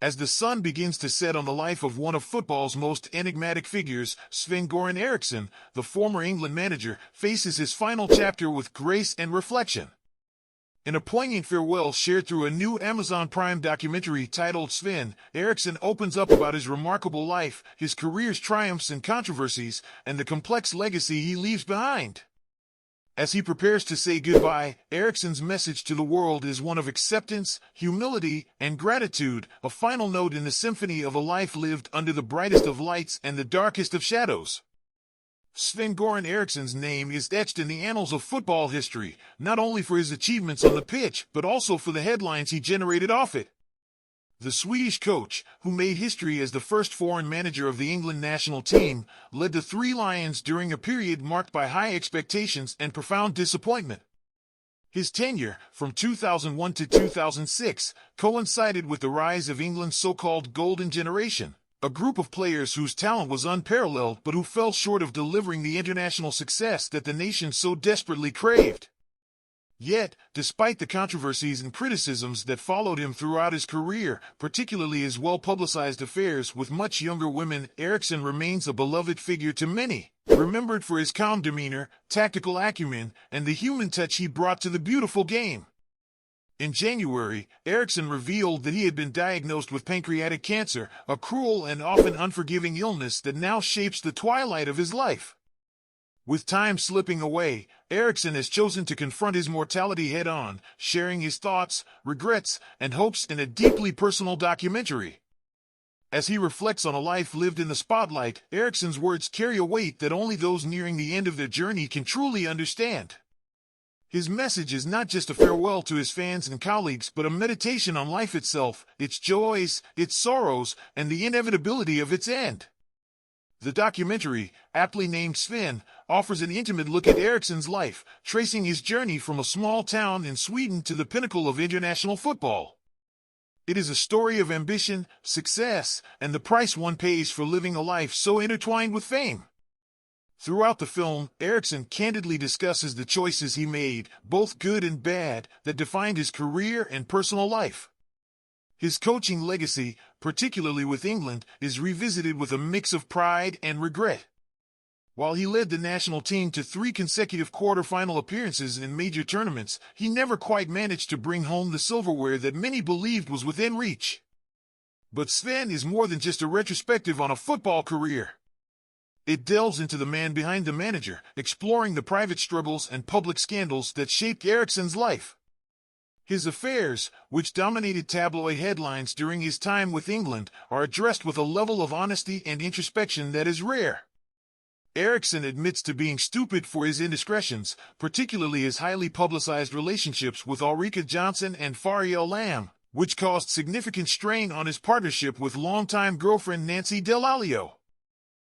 As the sun begins to set on the life of one of football's most enigmatic figures, Sven-Goran Eriksson, the former England manager, faces his final chapter with grace and reflection. In a poignant farewell shared through a new Amazon Prime documentary titled Sven, Eriksson opens up about his remarkable life, his career's triumphs and controversies, and the complex legacy he leaves behind. As he prepares to say goodbye, Eriksson's message to the world is one of acceptance, humility, and gratitude, a final note in the symphony of a life lived under the brightest of lights and the darkest of shadows. Sven-Goran Eriksson's name is etched in the annals of football history, not only for his achievements on the pitch, but also for the headlines he generated off it. The Swedish coach, who made history as the first foreign manager of the England national team, led the Three Lions during a period marked by high expectations and profound disappointment. His tenure, from 2001 to 2006, coincided with the rise of England's so-called Golden Generation, a group of players whose talent was unparalleled but who fell short of delivering the international success that the nation so desperately craved. Yet, despite the controversies and criticisms that followed him throughout his career, particularly his well-publicized affairs with much younger women, Eriksson remains a beloved figure to many, remembered for his calm demeanor, tactical acumen, and the human touch he brought to the beautiful game. In January, Eriksson revealed that he had been diagnosed with pancreatic cancer, a cruel and often unforgiving illness that now shapes the twilight of his life. With time slipping away, Eriksson has chosen to confront his mortality head-on, sharing his thoughts, regrets, and hopes in a deeply personal documentary. As he reflects on a life lived in the spotlight, Eriksson's words carry a weight that only those nearing the end of their journey can truly understand. His message is not just a farewell to his fans and colleagues, but a meditation on life itself, its joys, its sorrows, and the inevitability of its end. The documentary, aptly named Sven, offers an intimate look at Eriksson's life, tracing his journey from a small town in Sweden to the pinnacle of international football. It is a story of ambition, success, and the price one pays for living a life so intertwined with fame. Throughout the film, Eriksson candidly discusses the choices he made, both good and bad, that defined his career and personal life. His coaching legacy, particularly with England, is revisited with a mix of pride and regret. While he led the national team to 3 consecutive quarter-final appearances in major tournaments, he never quite managed to bring home the silverware that many believed was within reach. But Sven is more than just a retrospective on a football career. It delves into the man behind the manager, exploring the private struggles and public scandals that shaped Eriksson's life. His affairs, which dominated tabloid headlines during his time with England, are addressed with a level of honesty and introspection that is rare. Eriksson admits to being stupid for his indiscretions, particularly his highly publicized relationships with Ulrika Jonsson and Fariel Lam, which caused significant strain on his partnership with longtime girlfriend Nancy Dell'Olio.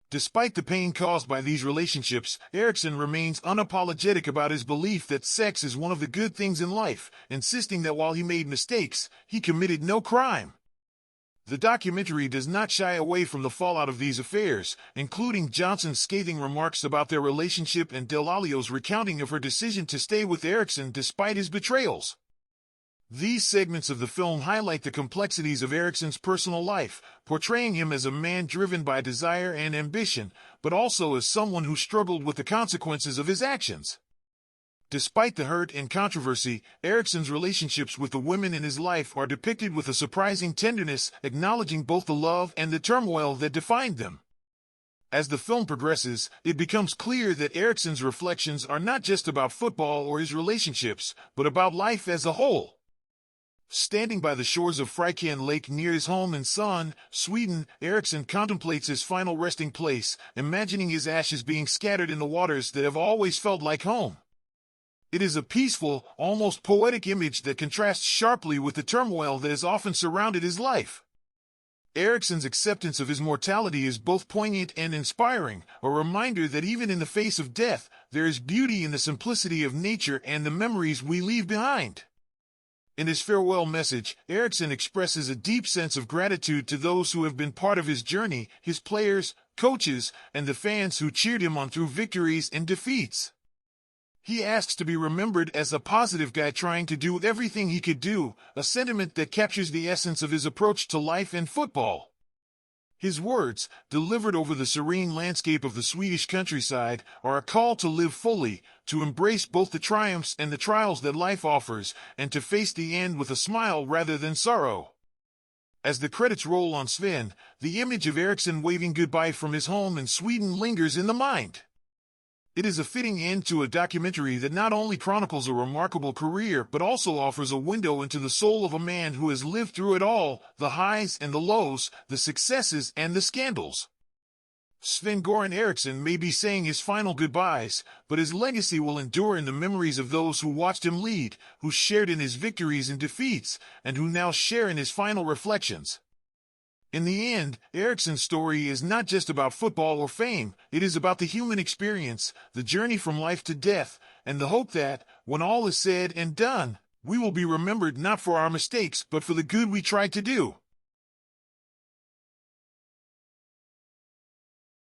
Despite the pain caused by these relationships, Eriksson remains unapologetic about his belief that sex is one of the good things in life, insisting that while he made mistakes, he committed no crime. The documentary does not shy away from the fallout of these affairs, including Jonsson's scathing remarks about their relationship and Dell'Olio's recounting of her decision to stay with Eriksson despite his betrayals. These segments of the film highlight the complexities of Eriksson's personal life, portraying him as a man driven by desire and ambition, but also as someone who struggled with the consequences of his actions. Despite the hurt and controversy, Eriksson's relationships with the women in his life are depicted with a surprising tenderness, acknowledging both the love and the turmoil that defined them. As the film progresses, it becomes clear that Eriksson's reflections are not just about football or his relationships, but about life as a whole. Standing by the shores of Fryken Lake near his home in Son, Sweden, Eriksson contemplates his final resting place, imagining his ashes being scattered in the waters that have always felt like home. It is a peaceful, almost poetic image that contrasts sharply with the turmoil that has often surrounded his life. Eriksson's acceptance of his mortality is both poignant and inspiring, a reminder that even in the face of death, there is beauty in the simplicity of nature and the memories we leave behind. In his farewell message, Eriksson expresses a deep sense of gratitude to those who have been part of his journey, his players, coaches, and the fans who cheered him on through victories and defeats. He asks to be remembered as a positive guy trying to do everything he could do, a sentiment that captures the essence of his approach to life and football. His words, delivered over the serene landscape of the Swedish countryside, are a call to live fully, to embrace both the triumphs and the trials that life offers, and to face the end with a smile rather than sorrow. As the credits roll on Sven, the image of Eriksson waving goodbye from his home in Sweden lingers in the mind. It is a fitting end to a documentary that not only chronicles a remarkable career but also offers a window into the soul of a man who has lived through it all, the highs and the lows, the successes and the scandals. Sven-Goran Eriksson may be saying his final goodbyes, but his legacy will endure in the memories of those who watched him lead, who shared in his victories and defeats, and who now share in his final reflections. In the end, Eriksson's story is not just about football or fame, it is about the human experience, the journey from life to death, and the hope that, when all is said and done, we will be remembered not for our mistakes but for the good we tried to do.